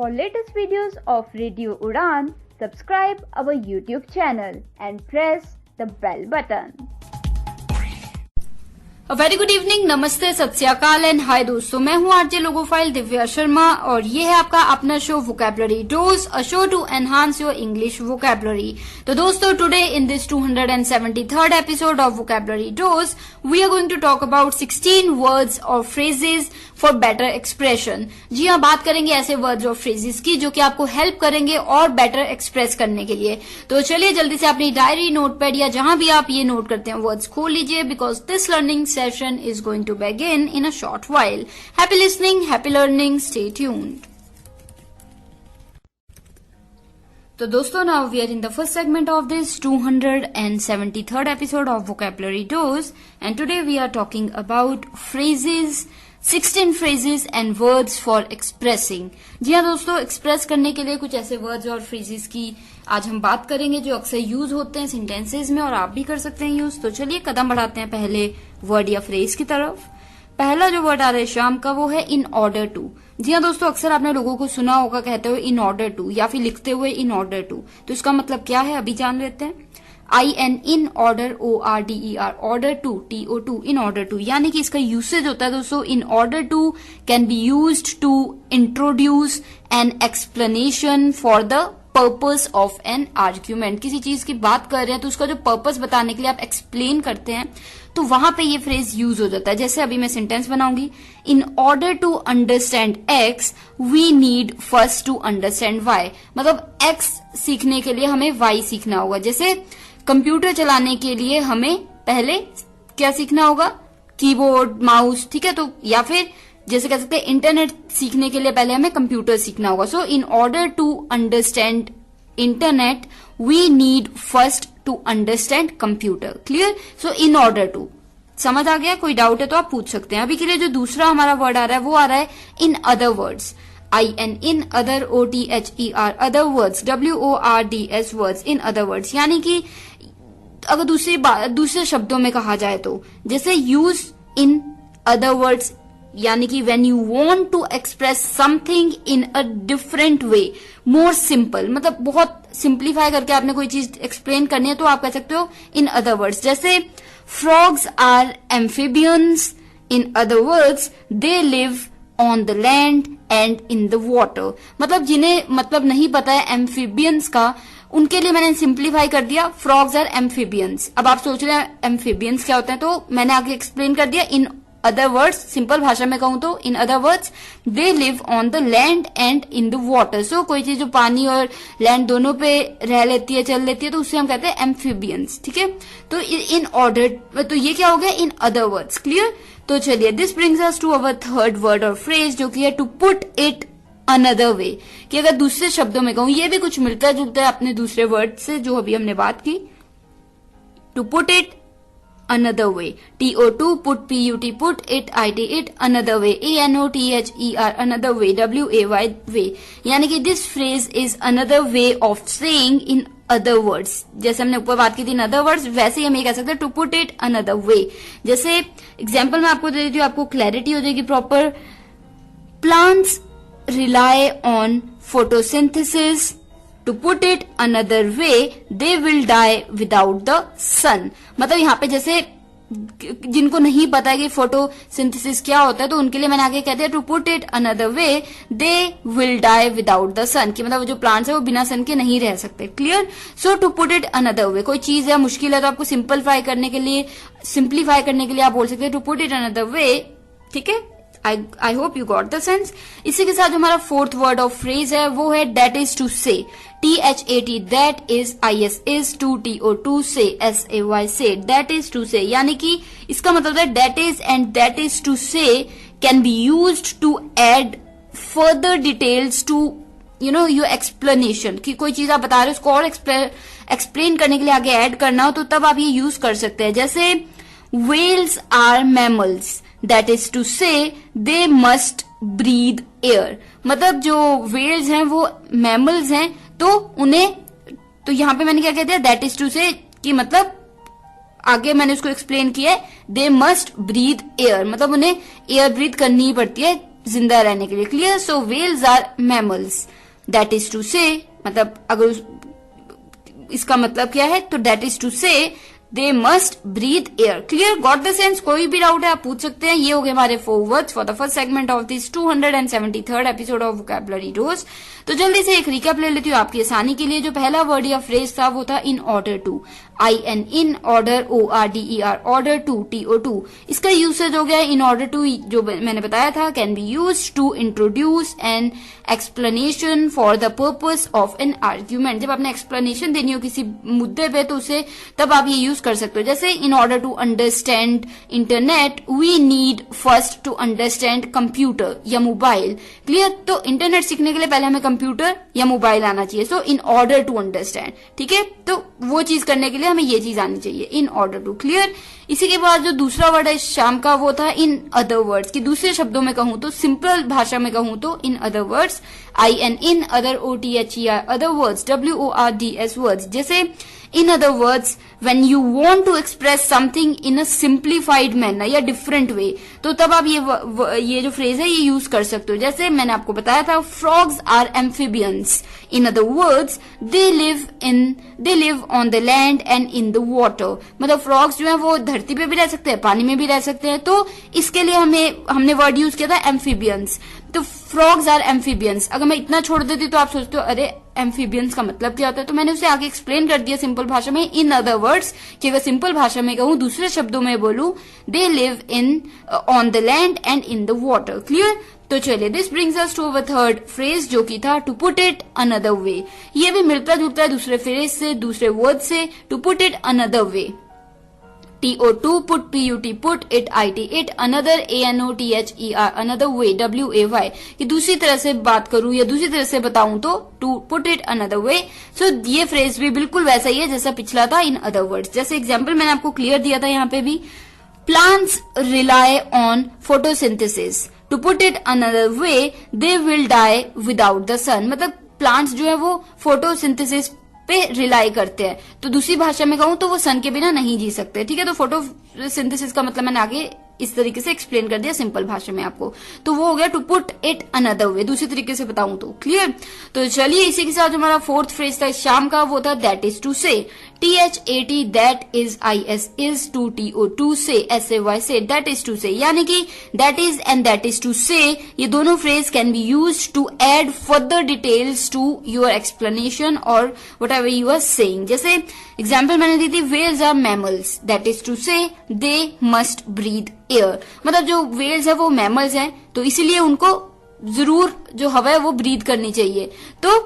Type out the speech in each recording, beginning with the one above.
For latest videos of Radio Udan, subscribe our YouTube channel and press the bell button. A very good evening, नमस्ते, सत श्री अकाल and hi दोस्तों, मैं हूं RJ logophile Divya Sharma और ये है आपका अपना show vocabulary dose, a show to enhance your English vocabulary. तो दोस्तों, today in this 273rd episode of vocabulary dose we are going to talk about 16 words और फ्रेजेस फॉर बेटर एक्सप्रेशन। जी हाँ, बात करेंगे ऐसे वर्ड्स और फ्रेजेस की जो कि आपको हेल्प करेंगे और बेटर एक्सप्रेस करने के लिए। तो चलिए जल्दी से अपनी डायरी, नोटपैड या जहां भी आप ये नोट करते हैं वर्ड्स खोल लीजिए, because this learning session is going to begin in a short while. Happy listening, happy learning, stay tuned. So दोस्तों, now we are in the first segment of this 273rd episode of Vocabulary Dose, and today we are talking about phrases, 16 phrases and words for expressing. जी हाँ दोस्तों, express करने के लिए कुछ ऐसे words और phrases की आज हम बात करेंगे जो अक्सर यूज होते हैं सेंटेंसेस में और आप भी कर सकते हैं यूज। तो चलिए कदम बढ़ाते हैं पहले वर्ड या फ्रेज की तरफ। पहला जो वर्ड आ रहा है शाम का वो है इन ऑर्डर टू। जी हाँ दोस्तों, अक्सर आपने लोगों को सुना होगा कहते हुए इन ऑर्डर टू या फिर लिखते हुए इन ऑर्डर टू। तो इसका मतलब क्या है अभी जान लेते हैं। IN in order, ORDER, order to, TO2, in order to, यानी कि इसका यूसेज होता है दोस्तों in order to can be used to introduce an explanation for the purpose of an argument. किसी चीज की बात कर रहे हैं तो उसका जो पर्पस बताने के लिए आप एक्सप्लेन करते हैं तो वहां पे ये फ्रेज यूज हो जाता है। जैसे अभी मैं सेंटेंस बनाऊंगी, in order to understand X we need first to understand Y. मतलब एक्स सीखने के लिए हमें वाई सीखना होगा। जैसे कंप्यूटर चलाने के लिए हमें पहले क्या सीखना होगा, कीबोर्ड, माउस, ठीक है। तो या फिर जैसे कह सकते हैं इंटरनेट सीखने के लिए पहले हमें कंप्यूटर सीखना होगा। So in order to understand internet we need first to understand computer. Clear. So in order to, समझ आ गया? कोई डाउट है तो आप पूछ सकते हैं। अभी के लिए जो दूसरा हमारा वर्ड आ रहा है वो आ रहा है इन other words. IN in other, OTHER, other words, WORDS words, in other words, यानी कि अगर दूसरे शब्दों में कहा जाए तो जैसे यूज इन अदर वर्ड्स, यानी कि when you want to express something in a different way, more simple, मतलब बहुत सिंप्लीफाई करके आपने कोई चीज एक्सप्लेन करनी है तो आप कह सकते हो इन अदर वर्ड्स। जैसे frogs are amphibians, in other words they live on the land and in the water. मतलब जिन्हें मतलब नहीं पता है एम्फिबियंस का, उनके लिए मैंने सिंप्लीफाई कर दिया फ्रॉग्स आर एम्फिबियंस। अब आप सोच रहे हैं एम्फिबियंस क्या होते हैं, तो मैंने आगे एक्सप्लेन कर दिया इन अदर वर्ड्स। सिंपल भाषा में कहूं तो in other words they live on the land and in the water. So कोई चीज जो पानी और लैंड दोनों पे रह लेती है, चल लेती है, तो उससे हम कहते हैं एम्फिबियंस। ठीक है। तो इन ऑर्डर, तो ये क्या हो गया इन अदर वर्ड्स। क्लियर। तो चलिए this brings us to our third word और फ्रेज जो कि है to put it another way. कि अगर दूसरे शब्दों में कहूं, ये भी कुछ मिलता जुलता है अपने दूसरे वर्ड से जो अभी हमने बात की। To put it another way, TO2, put, PUT, put it, IT, it, another way, ANOTHER, another way, WAY, way, यानी कि this phrase is another way of saying in other words। जैसे हमने ऊपर बात की थी in other words, वैसे ही हम ये कह सकते हैं to put it another way। जैसे एग्जाम्पल मैं आपको दे देती हूँ, आपको क्लैरिटी हो जाएगी proper. Plants rely on photosynthesis, To put it another way, they will die without the sun। मतलब यहाँ पे जैसे जिनको नहीं पता है कि फोटोसिंथेसिस क्या होता है तो उनके लिए मैंने आगे कहते हैं to put it another way they will die without the sun. कि मतलब जो प्लांट्स है वो बिना सन के नहीं रह सकते। Clear. So to put it another way, कोई चीज है मुश्किल है तो आपको सिंप्लीफाई करने के लिए आप बोल सकते हैं to put it another way. ठीक है। I hope you got the sense। इसी के साथ जो हमारा फोर्थ वर्ड ऑफ फ्रेज है वो है that is to say, THAT, that is, is to, TO2, say, SAY, say, that is to say, यानी कि इसका मतलब है that is and that is to say can be used to add further details to your explanation। कि कोई चीज आप बता रहे हो उसको और एक्सप्लेन करने के लिए आगे ऐड करना हो तो तब आप ये यूज कर सकते हैं। जैसे whales are mammals, that is to say they must breathe air। मतलब जो whales हैं वो mammals हैं तो उन्हें, तो यहाँ पे मैंने क्या कह दिया that is to say कि मतलब आगे मैंने उसको एक्सप्लेन किया है दे मस्ट ब्रीथ एयर, मतलब उन्हें एयर ब्रीथ करनी ही पड़ती है जिंदा रहने के लिए। Clear? So whales are mammals, that is to say, मतलब अगर इसका मतलब क्या है, तो that is to say they must breathe air. Clear? Got the sense? कोई भी डाउट है आप पूछ सकते हैं। ये हो गए हमारे 4 words for the first segment of this 273rd episode of vocabulary dose. तो जल्दी से एक रिकैप ले लेती हूँ आपकी आसानी के लिए। जो पहला वर्ड या फ्रेज था वो था in order to, IN, in order, ORDER, order to, TO2। इसका यूसेज हो गया इन ऑर्डर टू, जो मैंने बताया था, can be use to introduce an explanation for the purpose of an argument. जब आपने एक्सप्लेनेशन देनी हो किसी मुद्दे पे तो उसे तब आप ये यूज कर सकते हो। जैसे in order to understand internet we need first to understand computer या मोबाइल। क्लियर? तो इंटरनेट सीखने के लिए पहले हमें कंप्यूटर या मोबाइल आना चाहिए। सो इन ऑर्डर टू अंडरस्टैंड, ठीक है, तो वो चीज करने के लिए हमें ये चीज आनी चाहिए, इन ऑर्डर टू। क्लियर? इसी के बाद जो दूसरा वर्ड है शाम का वो था इन अदर वर्ड्स, कि दूसरे शब्दों में कहूं तो, सिंपल भाषा में कहूं तो in other words, IN, in other, OTHER, other words, WORDS words. जैसे in other words when you want to express something in a simplified manner या different way, तो तब आप ये जो फ्रेज है ये यूज कर सकते हो। जैसे मैंने आपको बताया था frogs are amphibians, in other words they live on the land and in the water। मतलब frogs जो है वो धरती पे भी रह सकते हैं, पानी में भी रह सकते हैं। तो इसके लिए हमने वर्ड यूज किया था amphibians। तो फ्रॉग्स आर एम्फीबियंस। अगर मैं इतना छोड़ देती तो आप सोचते हो अरे एम्फीबियंस का मतलब क्या होता है, तो मैंने उसे आगे एक्सप्लेन कर दिया सिंपल भाषा में, इन अदर वर्ड्स, कि अगर सिंपल भाषा में कहूं, दूसरे शब्दों में बोलूं, they live in on the land and in the water. Clear? तो चलिए, this brings us to our third phrase जो कि था to put it another way. ये भी मिलता जुलता है दूसरे फ्रेज से, दूसरे वर्ड से, to put it another way. TO2 put, PUT put, it IT it, another ANOTHER, another way, WAY, कि दूसरी तरह से बात करूं या दूसरी तरह से बताऊं तो to put it another way। सो ये फ्रेज भी बिल्कुल वैसा ही है जैसा पिछला था इन अदर वर्ड्स। जैसे एग्जाम्पल मैंने आपको क्लियर दिया था यहाँ पे भी, plants rely on photosynthesis, to put it another way they will die without the sun। मतलब प्लांट्स जो है वो फोटोसिंथेसिस पे रिलाई करते हैं, तो दूसरी भाषा में कहूं तो वो सन के बिना नहीं जी सकते। ठीक है? तो फोटोसिंथेसिस का मतलब मैंने आगे इस तरीके से एक्सप्लेन कर दिया सिंपल भाषा में आपको। तो वो हो गया to put it another way, दूसरी तरीके से बताऊं तो। क्लियर? तो चलिए, इसी के साथ हमारा फोर्थ फ्रेज था शाम का, वो था that is to say. THAT, that is, IS is, to TO2 say, SAY से, दैट इज टू से। यानी कि that is and that is to say, ये दोनों phrase can be use to add further details to your explanation और whatever you are saying. जैसे example मैंने दी थी, whales are mammals, that is to say they must breathe air. मतलब जो Wales है वो मैमल्स हैं, तो इसीलिए उनको जरूर जो हवा है वो ब्रीथ करनी चाहिए। तो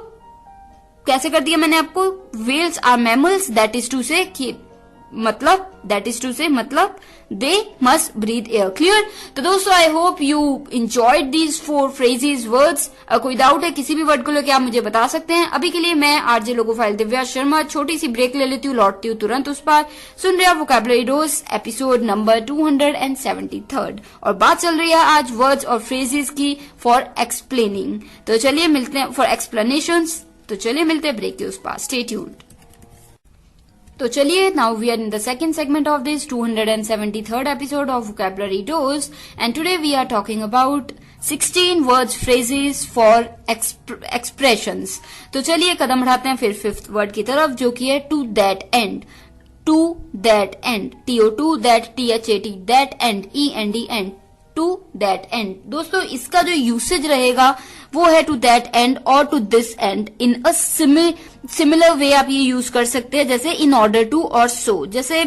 कैसे कर दिया मैंने आपको, whales are mammals, that is to say, मतलब दैट इज टू से मतलब they must breathe air. Clear? तो दोस्तों, I hope you enjoyed these 4 phrases words. कोई डाउट है किसी भी वर्ड को लेकर आप मुझे बता सकते हैं। अभी के लिए मैं आरजे लोगो फाइल दिव्या शर्मा छोटी सी ब्रेक ले लेती हूँ, लौटती हूँ तुरंत उस पर। सुन रहे हैं वोकैबुलरी डोज एपिसोड नंबर 273 और बात चल रही है आज वर्ड्स और फ्रेजेस की फॉर एक्सप्लेनिंग। तो चलिए मिलते हैं फॉर एक्सप्लेनेशंस। तो चलिए मिलते हैं ब्रेक के उस पास। Stay tuned. तो चलिए, now we are in the second segment of this 273rd episode of vocabulary dose and today we are talking about 16 words phrases for expressions. तो चलिए कदम बढ़ाते हैं फिर 5th वर्ड की तरफ, जो कि है to that end. To that end, TO2 that, THAT that end, END end, to that end. दोस्तों, इसका जो यूसेज रहेगा वो है टू दैट एंड और to this end. In a similar way आप ये यूज कर सकते हैं, जैसे इन ऑर्डर टू और सो। जैसे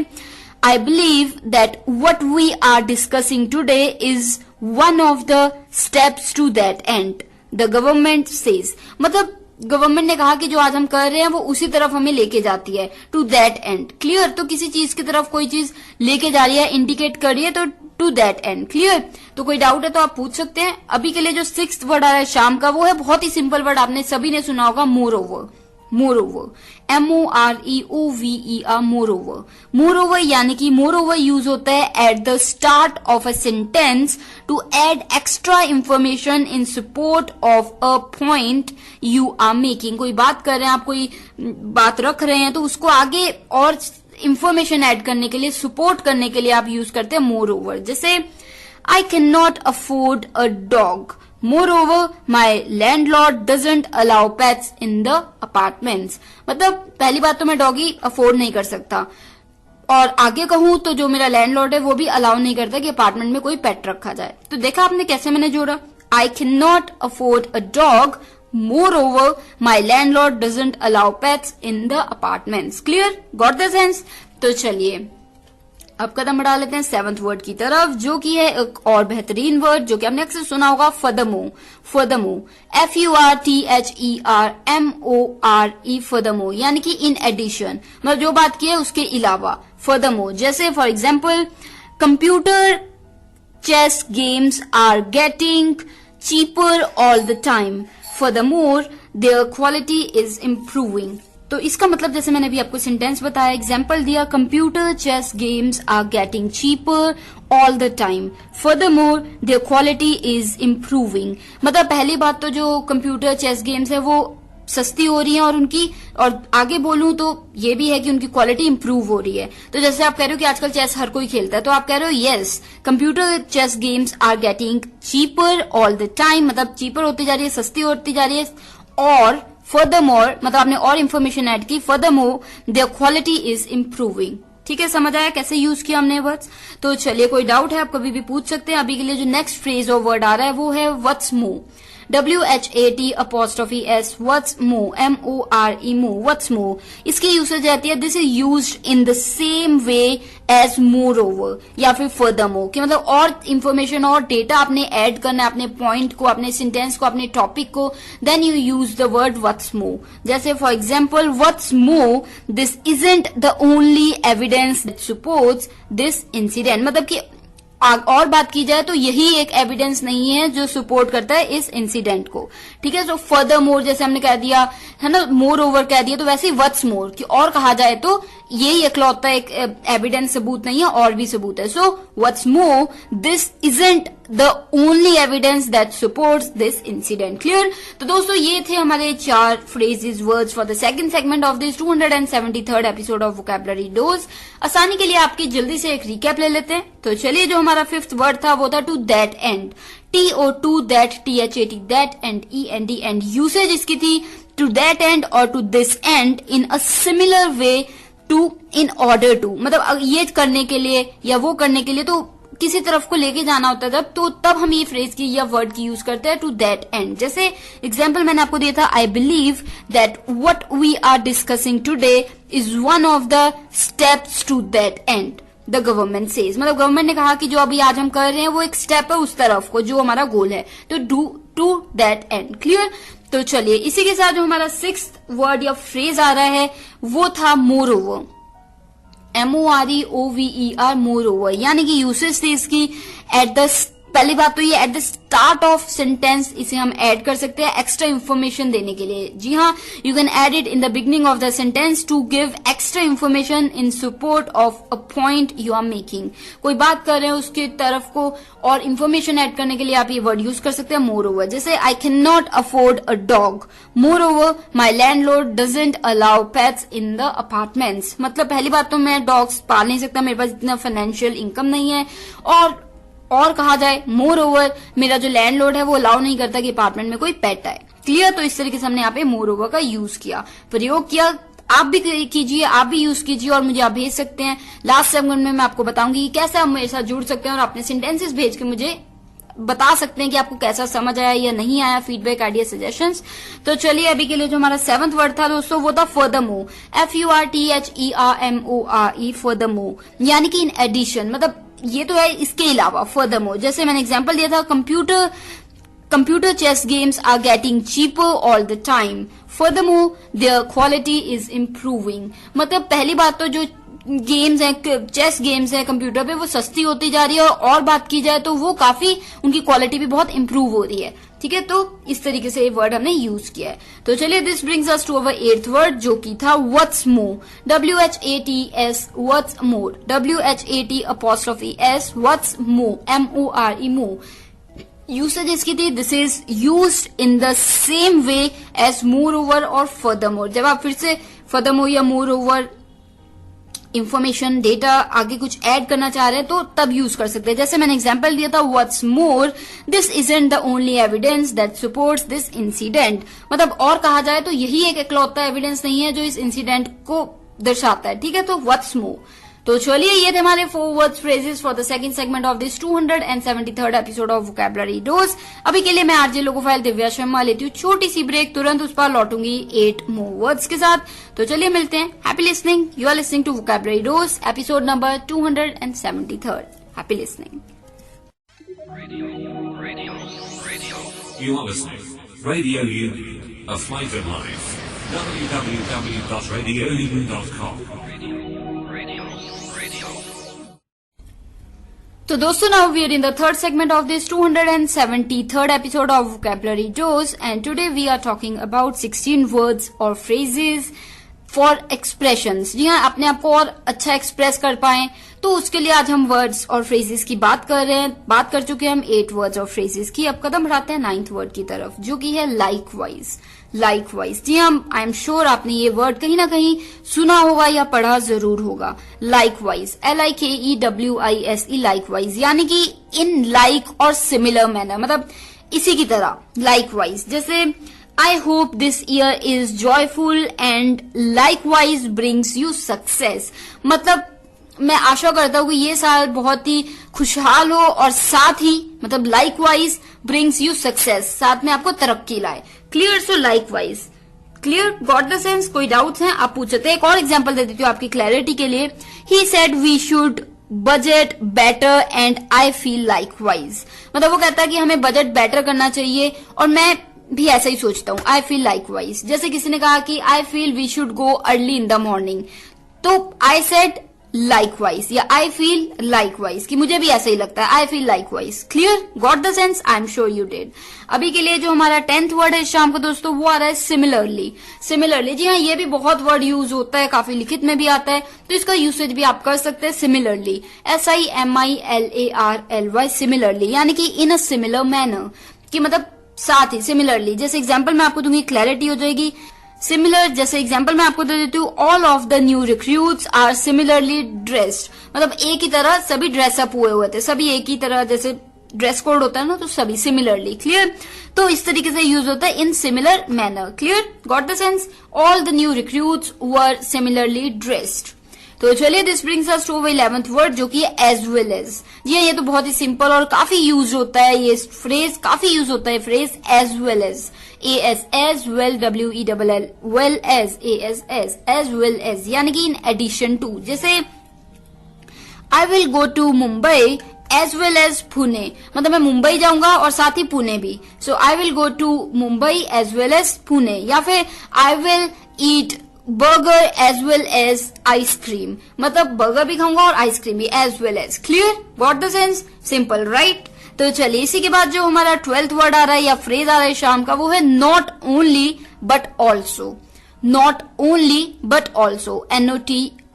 I believe that what we are discussing today is one of the steps to that end, the government says. मतलब government ने कहा कि जो आज हम कर रहे हैं वो उसी तरफ हमें लेके जाती है, टू दैट एंड। क्लियर? तो किसी चीज की तरफ कोई चीज लेके जा रही है, इंडिकेट कर रही है, तो टू दैट एंड। क्लियर? तो कोई डाउट है तो आप पूछ सकते हैं। अभी के लिए जो 6th वर्ड आ रहा है शाम का, वो है बहुत ही सिंपल वर्ड, आपने सभी ने सुना होगा, moreover. Moreover, MOREOVER, moreover. Moreover यानी कि मोर ओवर यूज होता है at the start of a sentence to add extra information in support of a point you are making. कोई बात कर रहे हैं आप, कोई बात रख रहे हैं, तो उसको आगे और इंफॉर्मेशन ऐड करने के लिए, सपोर्ट करने के लिए आप यूज करते हैं मोर ओवर। जैसे I can not afford a dog, moreover my landlord doesn't allow pets in the apartments। मतलब पहली बात तो मैं डॉगी अफोर्ड नहीं कर सकता, और आगे कहूं तो जो मेरा लैंडलॉर्ड है वो भी अलाउ नहीं करता कि अपार्टमेंट में कोई पेट रखा जाए। तो देखा आपने कैसे मैंने जोड़ा, I can not afford a dog, moreover my landlord doesn't allow pets in the apartments। Clear, got the sense. तो चलिए अब कदम बढ़ा लेते हैं 7th वर्ड की तरफ, जो कि है एक और बेहतरीन वर्ड जो कि आपने अक्सर सुना होगा, फर्दरमोर। फर्दरमोर, FURTHERMORE, फर्दरमोर, यानी कि इन एडिशन, मतलब जो बात की है उसके अलावा। फर्दरमोर, जैसे for example computer chess games are getting cheaper all the time, furthermore their quality is improving। तो इसका मतलब जैसे मैंने अभी आपको सेंटेंस बताया, एग्जाम्पल दिया, computer chess games are getting cheaper all the time, furthermore their quality is improving. मतलब पहली बात तो जो कंप्यूटर चेस गेम्स है वो सस्ती हो रही है, और आगे बोलूं तो ये भी है कि उनकी क्वालिटी इंप्रूव हो रही है। तो जैसे आप कह रहे हो कि आजकल चेस हर कोई खेलता है, तो आप कह रहे हो yes computer chess games are getting cheaper all the time, मतलब चीपर होती जा रही है, सस्ती होती जा रही है। और फर्दरमोर मतलब आपने और इन्फॉर्मेशन ऐड की, furthermore their quality is improving. ठीक है, समझ आया कैसे यूज किया हमने वर्ड्स। तो चलिए, कोई डाउट है आप कभी भी पूछ सकते हैं। अभी के लिए जो नेक्स्ट फ्रेज और वर्ड आ रहा है वो है what's more, WHAT''S, what's more, MORE, more, what's more। इसकी यूसेज रहती है, this is used in the same way as moreover या फिर furthermore, कि मतलब और इंफॉर्मेशन और डेटा आपने ऐड करना है अपने पॉइंट को, अपने सेंटेंस को, अपने टॉपिक को, then you use the word what's more। जैसे for example, what's more, this isn't the only evidence that supports this incident। मतलब कि और बात की जाए तो यही एक एविडेंस नहीं है जो सपोर्ट करता है इस इंसिडेंट को। ठीक है, तो फर्दर मोर जैसे हमने कह दिया है ना, मोर ओवर कह दिया, तो वैसे ही व्हाट्स मोर कि और कहा जाए तो यही इकलौता एक एविडेंस सबूत नहीं है, और भी सबूत है। So what's more, this isn't the only evidence that supports this incident. Clear. तो दोस्तों ये थे हमारे 4 phrases words for the second segment of this 273rd episode of vocabulary dose. आसानी के लिए आपकी जल्दी से एक रिकैप ले लेते हैं। तो चलिए, जो हमारा 5th वर्ड था वो था to that end, TO2 that, THAT that end END end. Usage इसकी थी टू दैट एंड और to this end in a similar way to in order to, मतलब ये करने के लिए या वो करने के लिए, तो किसी तरफ को लेके जाना होता है तब हम ये फ्रेज की या वर्ड की यूज करते हैं टू दैट एंड। जैसे एग्जाम्पल मैंने आपको दिया था, I believe that what we are discussing today is one of the steps to that end, the government says. मतलब गवर्नमेंट ने कहा कि जो अभी आज हम कर रहे हैं वो एक स्टेप है उस तरफ को जो हमारा गोल है, तो do to that end. Clear. तो चलिए, इसी के साथ जो हमारा 6th वर्ड या फ्रेज आ रहा है वो था more over, MOREOVER, moreover, यानी कि यूसेज थी इसकी एट द, पहली बात तो ये eight the start of sentence इसे हम ऐड कर सकते हैं एक्स्ट्रा इन्फॉर्मेशन देने के लिए। जी हाँ, you can add it in the beginning of the sentence to give extra information in support of a point you are making. कोई बात कर रहे हैं उसके तरफ को और इन्फॉर्मेशन ऐड करने के लिए आप ये वर्ड यूज कर सकते हैं मोर ओवर। जैसे I can not afford a dog, more over my landlord doesn't allow pets in the apartments. मतलब पहली बात तो मैं डॉग्स पाल नहीं सकता, मेरे पास इतना फाइनेंशियल इनकम नहीं है, और कहा जाए मोर ओवर मेरा जो लैंडलॉर्ड है वो अलाउ नहीं करता कि अपार्टमेंट में कोई पेट आए। क्लियर। तो इस तरीके से हमने यहाँ पे मोर ओवर का यूज किया, प्रयोग किया। आप भी कीजिए, आप भी यूज कीजिए और मुझे आप भेज सकते हैं। लास्ट सेगमेंट में मैं आपको बताऊंगी कि कैसे आप मेरे साथ जुड़ सकते हैं और अपने सेंटेंसेस भेज के मुझे बता सकते हैं कि आपको कैसा समझ आया या नहीं आया, फीडबैक, आइडिया, सजेशंस। तो चलिए, अभी के लिए जो हमारा 7th वर्ड था दोस्तों वो था फर्दरमोर, FURTHERMORE, फर्दरमोर, यानी कि इन एडिशन, मतलब ये तो है इसके अलावा। फर्दरमोर जैसे मैंने एग्जांपल दिया था, computer chess games are getting cheaper all the time, furthermore their quality is improving. मतलब पहली बात तो जो गेम्स हैं, चेस गेम्स हैं कंप्यूटर पे, वो सस्ती होती जा रही है, और बात की जाए तो वो काफी उनकी क्वालिटी भी बहुत इंप्रूव हो रही है। ठीक है, तो इस तरीके से ये वर्ड हमने यूज किया है। तो चलिए, this brings us to our 8th word जो की था what's more, WHATS, what's more, WHAT''S, what's more, MORE, more. Usage इसकी थी, this is used in the same way as moreover और फर्दरमोर। जब आप फिर से फर्दरमोर या मोर ओवर इंफॉर्मेशन, डेटा, आगे कुछ ऐड करना चाह रहे हैं तो तब यूज कर सकते हैं. जैसे मैंने एग्जांपल दिया था, what's more this isn't the only evidence that supports this incident. मतलब और कहा जाए तो यही एक इकलौता एविडेंस नहीं है जो इस इंसिडेंट को दर्शाता है. ठीक है, तो व्हाट्स मोर. तो चलिए ये थे हमारे 4 words phrases for the second segment of this 273rd episode of vocabulary dose. अभी के लिए मैं आरजे लोगोफाइल दिव्या शर्मा लेती हूँ छोटी सी ब्रेक, तुरंत उस पर लौटूंगी 8 मोर वर्ड्स के साथ. तो चलिए मिलते हैं. Happy listening. You are listening to vocabulary dose episode number 273. Happy listening. You are listening. Radio Union, a flavoured life. www.radiounion.com. तो दोस्तों, now we are in the third segment of this 273rd episode of Vocabulary Dose, and today we are talking about 16 words or phrases for expressions. जी हाँ, अपने आप को और अच्छा express कर पाएं तो उसके लिए आज हम वर्ड्स और फ्रेजेस की बात कर रहे हैं. बात कर चुके हैं हम 8 वर्ड्स और फ्रेजेस की. अब कदम बढ़ाते हैं 9th वर्ड की तरफ, जो कि है लाइकवाइज. लाइकवाइज, जी हाँ, आई एम श्योर आपने ये वर्ड कहीं ना कहीं सुना होगा या पढ़ा जरूर होगा. लाइकवाइज, LIKEWISE, लाइकवाइज, यानी कि इन लाइक और सिमिलर मैनर, मतलब इसी की तरह. लाइकवाइज जैसे I hope this year is joyful and likewise brings you success. मतलब मैं आशा करता हूँ कि ये साल बहुत ही खुशहाल हो और साथ ही मतलब likewise brings you success, साथ में आपको तरक्की लाए. Clear? So likewise. Clear? Got the sense? कोई डाउट्स हैं? आप पूछ सकते हैं. एक और एग्जांपल दे देती हूँ आपकी क्लैरिटी के लिए. He said we should budget better and I feel likewise. मतलब वो कहता है कि हमें बजट बेटर करना चाहिए और मैं भी ऐसा ही सोचता हूँ. I feel likewise. जैसे किसी ने कहा कि I feel we should go early in the morning, तो आई सेड लाइकवाइज या आई फील लाइकवाइज कि मुझे भी ऐसा ही लगता है. आई feel likewise. Clear? Got the sense? I am sure you did. अभी के लिए जो हमारा 10th वर्ड है शाम को दोस्तों, वो आ रहा है सिमिलरली. सिमिलरली, जी हाँ, ये भी बहुत वर्ड यूज होता है, काफी लिखित में भी आता है, तो इसका यूसेज भी आप कर सकते हैं. सिमिलरली, SIMILARLY, सिमिलरली, यानी कि इन अ सिमिलर मैनर, कि मतलब साथ ही. सिमिलरली जैसे एग्जाम्पल मैं आपको दूंगी, क्लैरिटी हो जाएगी. सिमिलर जैसे एग्जाम्पल मैं आपको दे देती हूँ, all of the new recruits are similarly dressed. मतलब एक ही तरह सभी ड्रेसअप हुए थे, सभी एक ही तरह, जैसे ड्रेस कोड होता है ना, तो सभी सिमिलरली. क्लियर? तो इस तरीके से यूज होता है in similar manner. Clear? Got the sense? All the new recruits were similarly dressed. तो चलिए, this brings us to 11th word, जो कि है एज वेल एज. जी ये तो बहुत ही सिंपल और काफी यूज होता है, ये फ्रेज काफी यूज होता है, phrase as well as. AS, as well, WELL, well as, as well as, यानी कि in addition to. जैसे I will go to Mumbai as well as Pune, मतलब मैं मुंबई जाऊंगा और साथ ही पुणे भी. So I will go to Mumbai as well as Pune. या फिर I will eat burger as well as ice cream, मतलब बर्गर भी खाऊंगा और आइसक्रीम भी, as well as. Clear? Got the sense? Simple, right? तो चलिए, इसी के बाद जो हमारा 12th वर्ड आ रहा है या फ्रेज आ रहा है शाम का, वो है not only but also. Not only but also, NOT,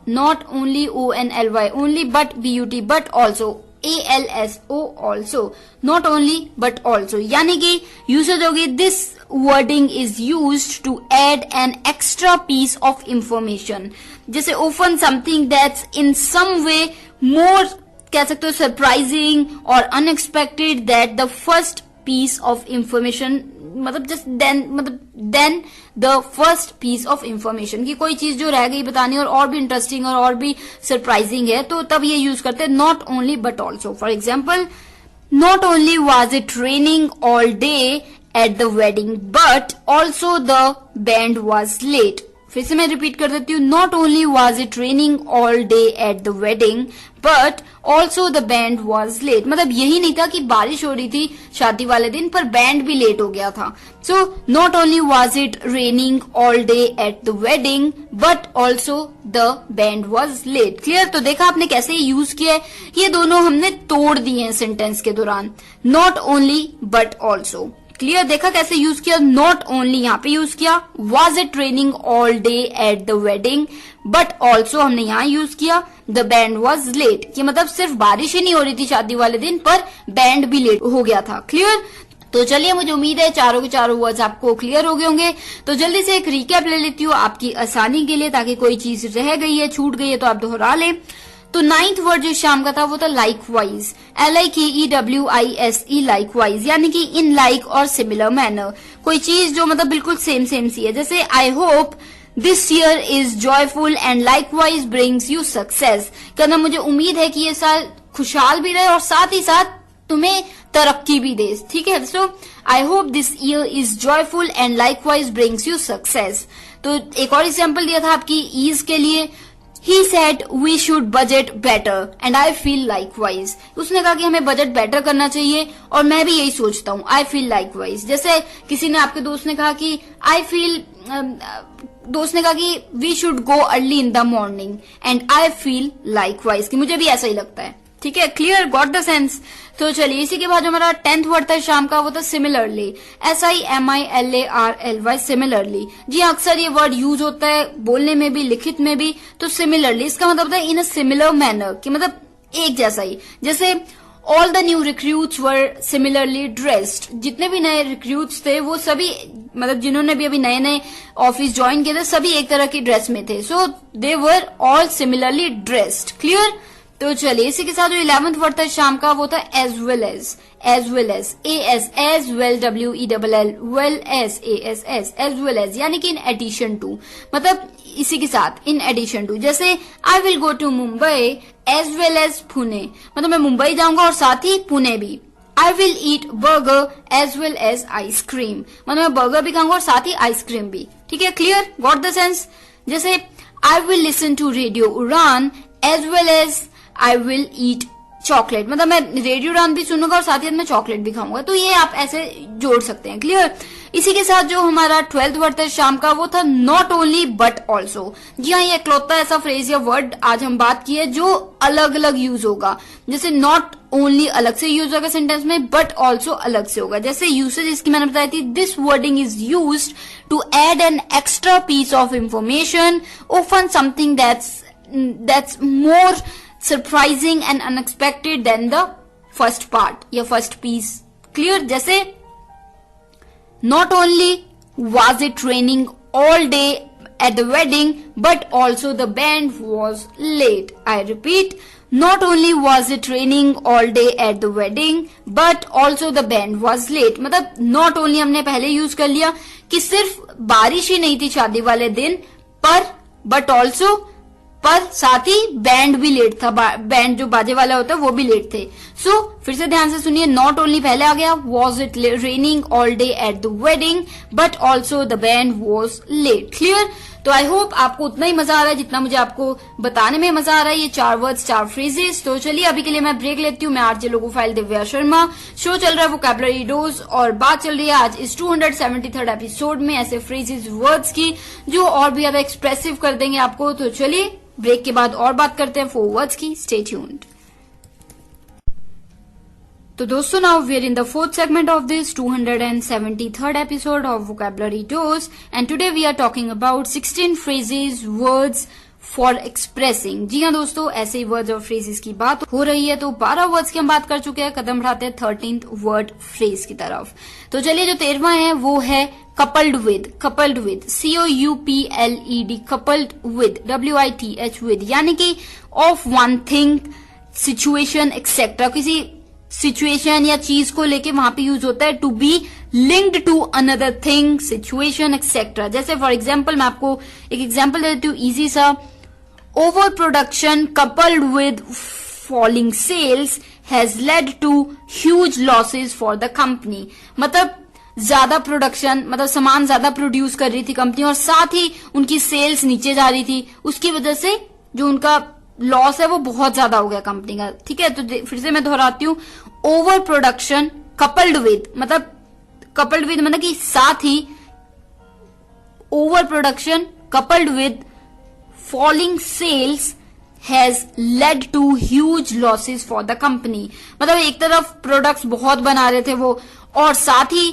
not only ONLY, only but BUT, but also ALSO, also. Not only but also, यानी कि यूसेज होगी, this wording is used to add an extra piece of information. जैसे often something that's in some way more, कह सकते हो, surprising और unexpected that the first piece of information, मतलब just then the first piece of information, की कोई चीज जो रह गई बतानी और भी इंटरेस्टिंग और भी सरप्राइजिंग है, तो तब ये यूज करते हैं not only but also. For example, not only was it raining all day at the wedding but also the band was late. फिर से मैं रिपीट कर देती हूँ, not only was it raining all day at the wedding but also the band was late. मतलब यही नहीं था कि बारिश हो रही थी शादी वाले दिन, पर बैंड भी लेट हो गया था. So not only was it raining all day at the wedding but also the band was late. Clear? तो देखा आपने कैसे यूज किया है, ये दोनों हमने तोड़ दिए हैं सेंटेंस के दौरान. Not only but also. Clear? देखा कैसे यूज किया. नॉट ओनली यहाँ पे यूज किया, was it raining all day at the wedding but also हमने यहाँ यूज किया द बैंड वॉज लेट, कि मतलब सिर्फ बारिश ही नहीं हो रही थी शादी वाले दिन, पर बैंड भी लेट हो गया था. क्लियर? तो चलिए, मुझे उम्मीद है चारों के चारों वर्ड्स आपको क्लियर हो गए होंगे। तो जल्दी से एक रिकैप ले लेती हूँ आपकी आसानी के लिए, ताकि कोई चीज रह गई है, छूट गई है तो आप दोहरा लें। तो 9th वर्ड जो शाम का था वो था लाइकवाइज, LIKEWISE, लाइकवाइज, यानी कि इन लाइक और सिमिलर मैनर, कोई चीज जो मतलब बिल्कुल सेम सेम सी है। जैसे आई hope this year is joyful and likewise brings you success, कहना मुझे उम्मीद है कि ये साल खुशहाल भी रहे और साथ ही साथ तुम्हें तरक्की भी दे। ठीक है, so I hope this year is joyful and likewise brings you success. तो एक और एग्जाम्पल दिया था आपकी ईज के लिए, He said we should budget better and I feel likewise. उसने कहा कि हमें बजट बेटर करना चाहिए और मैं भी यही सोचता हूँ। I feel likewise. जैसे किसी ने, आपके दोस्त ने कहा कि दोस्त ने कहा कि we should go early in the morning and I feel likewise, कि मुझे भी ऐसा ही लगता है। ठीक है, क्लियर, गॉट द सेंस। तो चलिए, इसी के बाद जो हमारा 10th वर्ड था शाम का वो था सिमिलरली, SIMILARLY, सिमिलरली। जी हाँ, अक्सर ये वर्ड यूज होता है बोलने में भी, लिखित में भी। तो सिमिलरली इसका मतलब होता है इन अ सिमिलर मैनर, कि मतलब एक जैसा ही। जैसे all the new recruits were similarly dressed, जितने भी नए रिक्रूट्स थे वो सभी, मतलब जिन्होंने भी अभी नए नए ऑफिस ज्वाइन किए थे, सभी एक तरह की ड्रेस में थे। So they were all similarly dressed, clear. तो चलिए, इसी के साथ जो 11th वर्ड था शाम का वो था as well as, as well as, as well, WELL, well as, as well as, यानी कि इन एडिशन टू, मतलब इसी के साथ इन एडिशन टू। जैसे I will go to Mumbai as well as Pune, मतलब मैं मुंबई जाऊंगा और साथ ही पुणे भी। I will eat burger as well as ice cream, मतलब मैं बर्गर भी खाऊंगा और साथ ही आइसक्रीम भी। ठीक है, क्लियर, गॉट द सेंस। जैसे I will listen to radio Udaan as well as I will eat chocolate, मतलब मैं रेडियो उड़ान भी सुनूंगा और साथ ही मैं चॉकलेट भी खाऊंगा। तो ये आप ऐसे जोड़ सकते हैं, क्लियर। इसी के साथ जो हमारा 12th वर्ड था शाम का वो था नॉट ओनली बट ऑल्सो। जी हाँ, ये इकलौता ऐसा फ्रेज या वर्ड आज हम बात की है जो अलग अलग यूज होगा। जैसे नॉट ओनली अलग से यूज होगा सेंटेंस में, बट ऑल्सो अलग से होगा। जैसे यूसेज इसकी मैंने बताई थी, this wording is used to add an extra piece of information, often something that's more surprising and unexpected than the first part या फर्स्ट पीस, क्लियर। जैसे not only was it raining all day at the wedding but also the band was late. I repeat, not only was it raining all day at the wedding but also the band was late. मतलब not only हमने पहले use कर लिया कि सिर्फ बारिश ही नहीं थी शादी वाले दिन पर, but also पर साथ ही बैंड भी लेट था, बैंड जो बाजे वाला होता है वो भी लेट थे। सो फिर से ध्यान से सुनिए, नॉट ओनली पहले आ गया, was it raining all day at the wedding but also the band was late, clear. तो आई होप आपको उतना ही मजा आ रहा है जितना मुझे आपको बताने में मजा आ रहा है, ये 4 वर्ड्स 4 फ्रेजेस। तो चलिए, अभी के लिए मैं ब्रेक लेती हूँ। मैं आरजे लोगो फाइल दिव्या शर्मा, शो चल रहा है वोकैबुलरी डोज और बात चल रही है आज इस 273rd एपिसोड में ऐसे फ्रेजेस वर्ड्स की जो और भी ज्यादा एक्सप्रेसिव कर देंगे आपको। तो चलिए, ब्रेक के बाद और बात करते हैं 4 वर्ड्स की, स्टे ट्यून्ड। तो दोस्तों, now we are in the 4th segment of this 273rd episode of Vocabulary Dose and today we are talking about 16 phrases, words for expressing। जी हाँ दोस्तों, ऐसे ही वर्ड्स और फ्रेजेस की बात हो रही है। तो 12 वर्ड्स की हम बात कर चुके हैं, कदम बढ़ाते हैं 13th वर्ड फ्रेज की तरफ। तो चलिए, जो 13वां है वो है coupled with, coupled with, COUPLED, coupled with, WITH with, यानी कि of one thing, situation, etc. किसी सिचुएशन या चीज को लेके वहां पे यूज होता है to be linked to another thing, situation, etcetera. जैसे फॉर एग्जाम्पल मैं आपको एक एग्जाम्पल दे देती हूँ इजी सा, over production coupled with falling sales has led to huge losses for the company. मतलब ज्यादा प्रोडक्शन, मतलब सामान ज्यादा प्रोड्यूस कर रही थी कंपनी और साथ ही उनकी सेल्स नीचे जा रही थी, उसकी वजह से जो उनका लॉस है वो बहुत ज्यादा हो गया कंपनी का। ठीक है, तो फिर से मैं दोहराती हूँ, ओवर प्रोडक्शन कपल्ड विद, मतलब कपल्ड विद मतलब कि साथ ही, over production coupled with falling sales has led to huge losses for the company. मतलब एक तरफ प्रोडक्ट्स बहुत बना रहे थे वो और साथ ही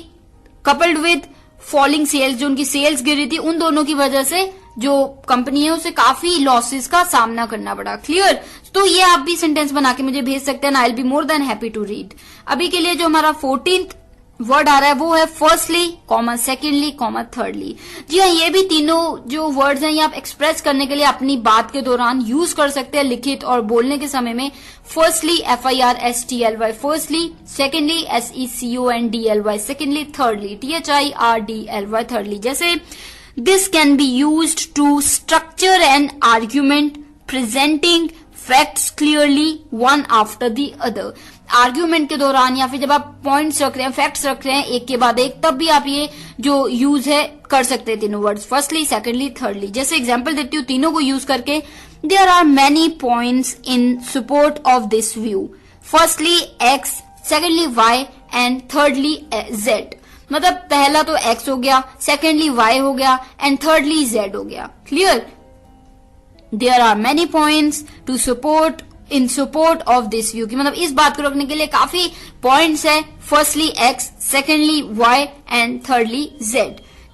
कपल्ड विद फॉलिंग सेल्स, जो उनकी सेल्स गिर रही थी, उन दोनों की वजह से जो कंपनी है उसे काफी लॉसेस का सामना करना पड़ा, क्लियर। तो ये आप भी सेंटेंस बना के मुझे भेज सकते हैं, I will be more than happy to read. अभी के लिए जो हमारा 14th वर्ड आ रहा है वो है firstly, comma secondly, comma thirdly. जी हाँ, ये भी तीनों जो वर्ड्स हैं ये आप एक्सप्रेस करने के लिए अपनी बात के दौरान यूज कर सकते हैं लिखित और बोलने के समय में। Firstly FIRSTLY firstly, secondly SECONDLY secondly, thirdly THIRDLY thirdly. जैसे this can be used to structure an argument presenting facts clearly one after the other. Argument के दौरान या फिर जब आप पॉइंट्स रख रहे हैं, फैक्ट्स रख रहे हैं एक के बाद एक, तब भी आप ये जो यूज है कर सकते हैं तीनों वर्ड्स, फर्स्टली, सेकेंडली, थर्डली। जैसे एग्जांपल देती हूँ तीनों को यूज करके। There are many points in support of this view. Firstly X, secondly Y and thirdly Z। मतलब पहला तो X हो गया, सेकेंडली Y हो गया एंड थर्डली Z हो गया। Clear? There are many points to support in support of this view की मतलब इस बात को रखने के लिए काफी पॉइंट्स है। Firstly X, secondly Y and thirdly Z।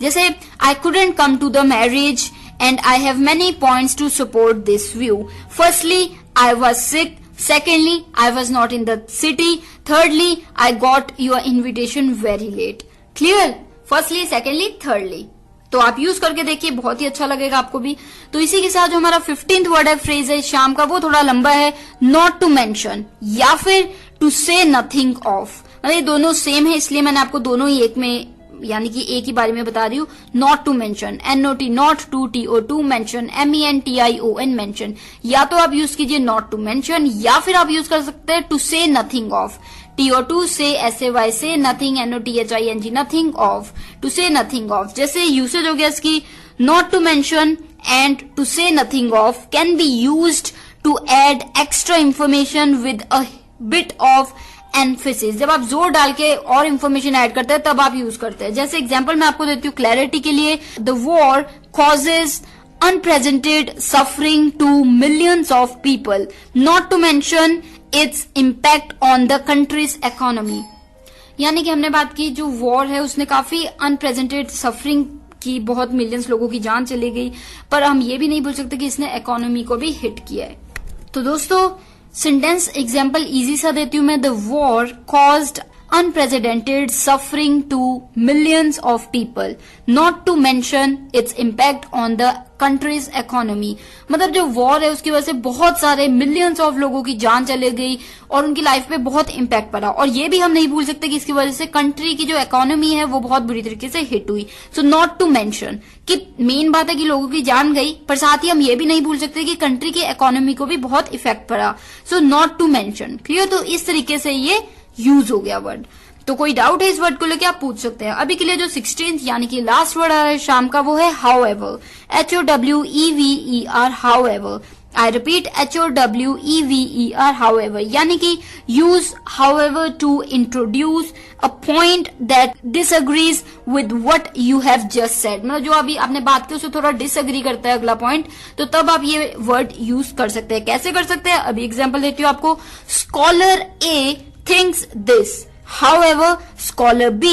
जैसे I couldn't come to the marriage and I have many points to support this view. Firstly I was sick, secondly I was not in the city, thirdly I got your invitation very late। Clear? Firstly, secondly, thirdly. तो आप use करके देखिए, बहुत ही अच्छा लगेगा आपको भी। तो इसी के साथ जो हमारा 15th वर्ड है, फ्रेज है शाम का, वो थोड़ा लंबा है। नॉट टू मेंशन या फिर टू से नथिंग ऑफ। मतलब ये दोनों सेम है इसलिए मैंने आपको दोनों ही एक में यानी कि एक ही बारे में बता रही हूँ। Not to mention, NOT not to, TO2 mention, MENTION mention. या तो आप यूज कीजिए नॉट टू मेंशन या फिर आप यूज कर सकते हैं to say nothing of. TO2 say, SAY say, nothing, NOTHING nothing of, to say nothing of. जैसे यूसेज हो गया इसकी, not to mention and to say nothing of can be used to add extra information with a bit of emphasis. जब आप जोर डाल के और इंफॉर्मेशन ऐड करते हैं तब आप यूज करते हैं। जैसे एग्जांपल मैं आपको देती हूँ क्लैरिटी के लिए। The war causes unprecedented suffering to millions of people, not to mention its impact on the country's economy. यानी कि हमने बात की जो वॉर है उसने काफी अनप्रेजेंटेड सफरिंग की, बहुत मिलियंस लोगों की जान चली गई, पर हम ये भी नहीं बोल सकते कि इसने इकोनॉमी को भी हिट किया है। तो दोस्तों सेंटेंस एग्जाम्पल इजी सा देती हूं मैं। The war caused unprecedented suffering to millions of people, not to mention its impact on the country's economy. मतलब जो वॉर है उसकी वजह से बहुत सारे मिलियंस ऑफ लोगों की जान चले गई और उनकी लाइफ पे बहुत इम्पैक्ट पड़ा। और ये भी हम नहीं भूल सकते कि इसकी वजह से कंट्री की जो इकोनॉमी है वो बहुत बुरी तरीके से हिट हुई। सो नॉट टू मेंशन कि मेन बात है कि लोगों की जान गई, पर साथ ही हम ये भी नहीं भूल सकते कि कंट्री की इकोनॉमी को भी बहुत इफेक्ट पड़ा। So not to mention. Clear? तो इस तरीके से ये यूज हो गया वर्ड। तो कोई डाउट है इस वर्ड को लेके आप पूछ सकते हैं। अभी के लिए जो 16th यानी कि लास्ट वर्ड आ रहा है शाम का वो है however, HOWEVER, however। I repeat, HOWEVER, however, यानी कि use however to introduce a point that disagrees with what you have just said। मतलब जो अभी आपने बात की उससे थोड़ा डिसएग्री करता है अगला पॉइंट, तो तब आप ये वर्ड यूज कर सकते हैं। कैसे कर सकते हैं? अभी एग्जांपल देती हूँ आपको। Scholar A thinks this, however scholar B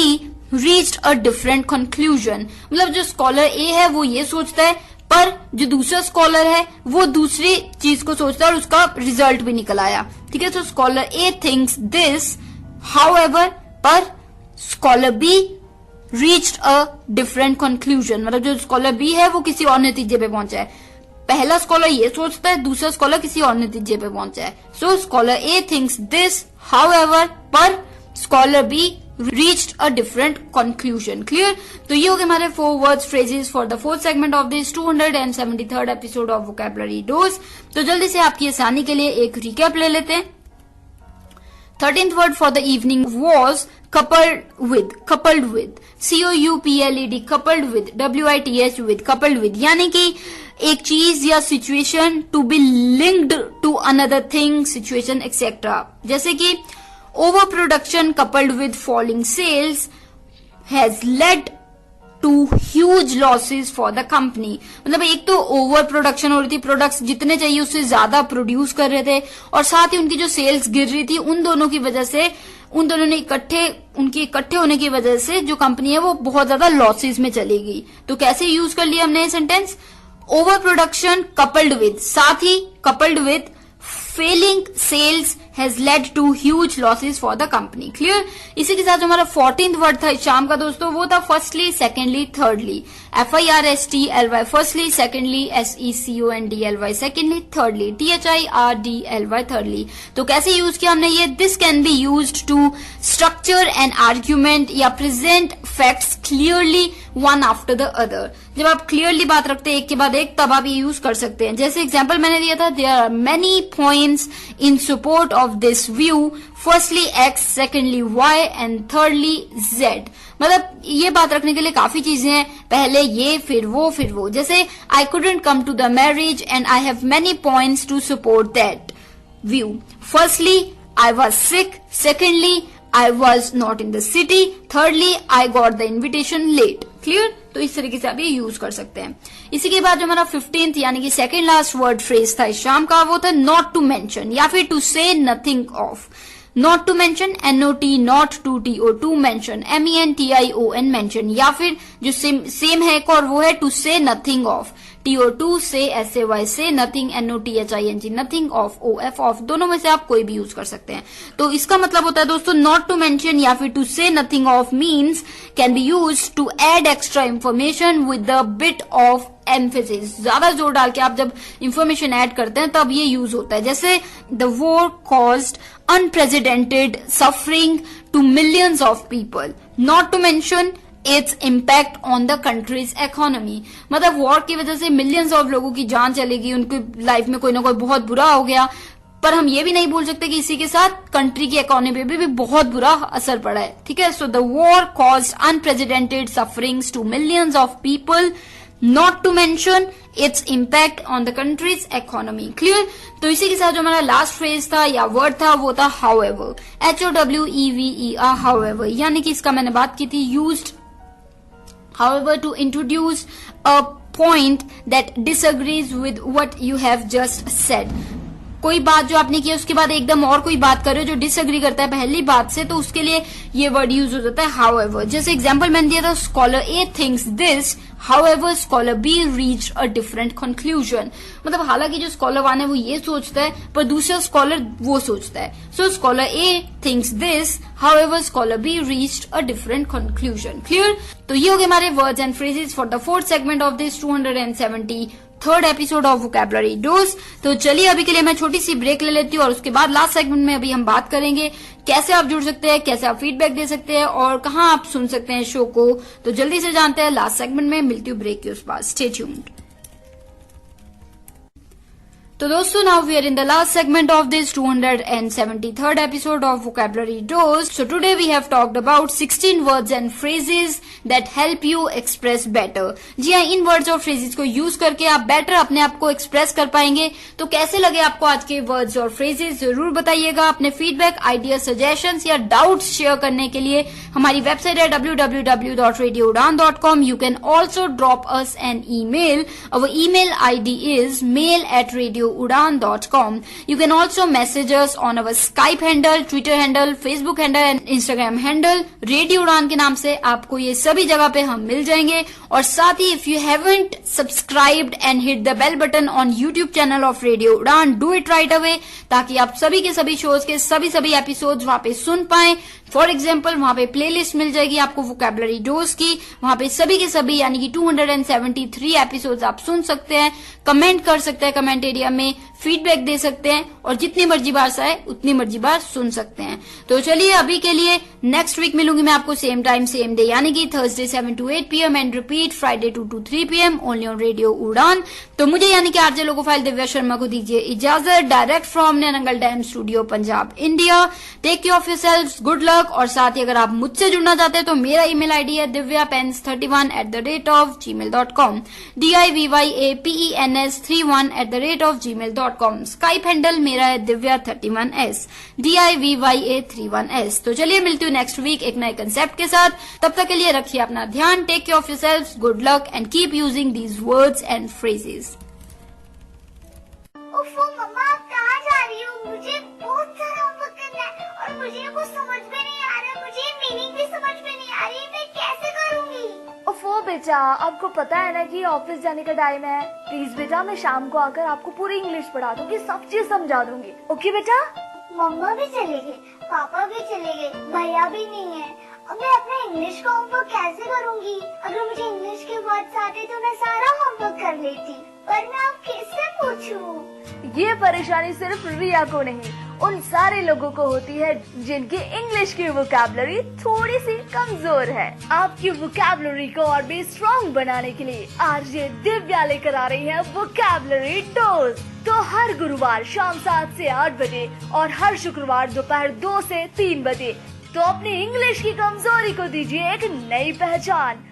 reached a different conclusion। मतलब जो स्कॉलर A है वो ये सोचता है, पर जो दूसरा स्कॉलर है वो दूसरी चीज को सोचता है और उसका रिजल्ट भी निकल आया। ठीक है? तो scholar A thinks this, however, पर scholar B reached a different conclusion। मतलब जो स्कॉलर B है वो किसी और नतीजे पे पहुंचा है। पहला स्कॉलर ये सोचता है, दूसरा स्कॉलर किसी और नतीजे पे पहुंचा है। So scholar A thinks this, however, पर scholar B reached a different conclusion। Clear? तो ये हो गए हमारे 4 words phrases for the 4th segment of this 273rd episode of vocabulary dose। तो जल्दी से आपकी आसानी के लिए एक रिकैप ले लेते हैं। 13th word for the evening was coupled with, coupled with, COUPLED, coupled with, WITH with, coupled with, यानी कि एक चीज या situation to be linked to another thing, situation etcetera. जैसे कि over production coupled with falling sales has led to huge losses for the company. मतलब एक तो ओवर प्रोडक्शन हो रही थी, प्रोडक्ट्स जितने चाहिए उससे ज्यादा प्रोड्यूस कर रहे थे, और साथ ही उनकी जो सेल्स गिर रही थी, उन दोनों की वजह से, उन दोनों ने उनके इकट्ठे होने की वजह से जो कंपनी है वो बहुत ज्यादा लॉसेस में चली गई। तो कैसे यूज कर लिया हमने sentence? Over production coupled with, साथ ही coupled with failing sales has led to huge losses for the company. Clear? इसी के साथ जो हमारा 14th वर्ड था इस शाम का दोस्तों वो था firstly, secondly, thirdly. FIRSTLY firstly, secondly, SECONDLY secondly, thirdly, THIRDLY thirdly. तो कैसे यूज किया हमने ये? This can be used to structure an argument या present facts clearly one after the other. जब आप क्लियरली बात रखते हैं एक के बाद एक तब आप ये यूज कर सकते हैं. जैसे एग्जाम्पल मैंने दिया था, there are many points in support of this view. Firstly X, secondly Y and thirdly Z. मतलब ये बात रखने के लिए काफी चीजें हैं. पहले ये, फिर वो. जैसे I couldn't come to the marriage and I have many points to support that view. Firstly I was sick. Secondly I was not in the city. Thirdly, I got the invitation late. Clear? तो इस तरीके से आप ये use कर सकते हैं. इसी के बाद जो हमारा 15th यानी कि सेकेंड लास्ट वर्ड फ्रेज था इस शाम का वो था not to mention या फिर to say nothing of. Not to mention, NOT, not to TO, to mention, MENTION, mention. या फिर जो सेम है एक और वो है to say nothing of. TO2 say, SAY say, nothing, NOTHING nothing, of off. दोनों में से आप कोई भी यूज कर सकते हैं. तो इसका मतलब होता है दोस्तों not to mention या फिर to say nothing of means can be used to add extra information with the bit of emphasis. ज्यादा जोर डाल के आप जब इंफॉर्मेशन ऐड करते हैं तब ये यूज होता है. जैसे the war caused unprecedented suffering to millions of people. Not to mention its impact on the country's economy. मतलब वॉर की वजह से मिलियंस ऑफ लोगों की जान चलेगी, उनकी लाइफ में कोई ना कोई बहुत बुरा हो गया. पर हम ये भी नहीं बोल सकते कि इसी के साथ कंट्री की इकोनॉमी पे भी बहुत बुरा असर पड़ा है. ठीक है. So the war caused unprecedented sufferings to millions of people. Not to mention its impact on the country's economy. Clear? तो इसी के साथ जो हमारा लास्ट फ्रेज था या वर्ड था वो था however. HOWEVER, however. यानी कि इसका मैंने बात की थी used however to introduce a point that disagrees with what you have just said. कोई बात जो आपने की उसके बाद एकदम और कोई बात कर रहे हो जो डिसएग्री करता है पहली बात से, तो उसके लिए ये वर्ड यूज हो जाता है however. जैसे एग्जांपल मैंने दिया था, scholar A thinks this, however scholar B reached a different conclusion. मतलब हालांकि जो स्कॉलर वन है वो ये सोचता है पर दूसरा स्कॉलर वो सोचता है. So scholar A thinks this, however scholar B reached a different conclusion. Clear? तो ये हो गए हमारे words and phrases for the fourth segment of this 273rd episode of vocabulary dose. तो चलिए अभी के लिए मैं छोटी सी ब्रेक ले लेती हूँ और उसके बाद लास्ट सेगमेंट में अभी हम बात करेंगे कैसे आप जुड़ सकते हैं, कैसे आप फीडबैक दे सकते हैं और कहाँ आप सुन सकते हैं शो को. तो जल्दी से जानते हैं लास्ट सेगमेंट में. मिलती हूँ ब्रेक के उस बाद. Stay tuned. तो दोस्तों now we are in the last segment of this 273rd episode of Vocabulary Dose. So today we have talked about 16 words and phrases that help you express better. जी हाँ, इन words और phrases को use करके आप better अपने आप को express कर पाएंगे. तो कैसे लगे आपको आज के वर्ड्स और फ्रेजेस जरूर बताइएगा. अपने फीडबैक, आइडिया, सजेशंस या डाउट्स शेयर करने के लिए हमारी वेबसाइट है www.radioudan.com. You can also drop us an email. Our email ID is mail@radioudan.com. You can also message us on our Skype handle, Twitter handle, Facebook handle and Instagram handle. Radio उड़ान के नाम से आपको ये सभी जगह पे हम मिल जाएंगे. और साथ ही if you haven't subscribed and hit the bell button on YouTube channel of radio उड़ान, do it right away ताकि आप सभी के सभी शोज के सभी एपिसोड्स वहां पे सुन पाएं. फॉर एग्जाम्पल वहां पे प्लेलिस्ट मिल जाएगी आपको वोकैबुलरी डोज की. वहां पे सभी के सभी यानी कि 273 एपिसोड्स आप सुन सकते हैं, कमेंट कर सकते हैं, कमेंट एरिया में फीडबैक दे सकते हैं और जितनी मर्जी बार से आए उतनी मर्जी बार सुन सकते हैं. तो चलिए अभी के लिए नेक्स्ट वीक मिलूंगी मैं आपको सेम टाइम सेम डे यानी कि Thursday 7 to 8 PM and repeat Friday 2 to 3 PM only on radio Udaan. तो मुझे यानी कि आरजे लोगो फाइल दिव्या शर्मा को दीजिए इजाजत. Direct from Nangal dam studio Punjab India. Take care of yourselves, good luck. और साथ ही अगर आप मुझसे जुड़ना चाहते हैं तो मेरा ईमेल आईडी है divyapens31@gmail.com. DIVYAPENS31@gmail.com. स्काइप हैंडल मेरा है दिव्या31s, DIVYA31s. तो चलिए मिलती हूँ नेक्स्ट वीक एक नए कंसेप्ट के साथ. तब तक के लिए रखिए अपना ध्यान. Take care of yourselves, good luck and keep using these words and phrases. मम्मा आप कहाँ जा रही हो? मुझे बहुत सारा होमवर्क करना है और मुझे कुछ समझ में नहीं आ रहा. मुझे मीनिंग भी समझ में नहीं आ रही. मैं कैसे करूँगी? ओफो बेटा, आपको पता है ना कि ऑफिस जाने का टाइम है. प्लीज बेटा, मैं शाम को आकर आपको पूरी इंग्लिश पढ़ा दूंगी, सब चीज समझा दूंगी. ओके बेटा? मम्मा भी चले गए, पापा भी चले गए, भैया भी नहीं है। अब मैं अपना इंग्लिश का होमवर्क कैसे करूँगी? अगर मुझे इंग्लिश के वर्ड्स आते तो मैं सारा होमवर्क कर लेती, पर मैं अब किससे पूछूं? ये परेशानी सिर्फ रिया को नहीं, उन सारे लोगों को होती है जिनकी इंग्लिश की वोकैबुलरी थोड़ी सी कमजोर है। आपकी वोकैबुलरी को और भी स्ट्रॉन्ग बनाने के लिए आरजे दिव्या लेकर आ रही है वोकैबुलरी डोज। तो हर गुरुवार शाम 7 से 8 बजे और हर शुक्रवार दोपहर 2 से 3 बजे तो अपनी इंग्लिश की कमजोरी को दीजिए एक नई पहचान।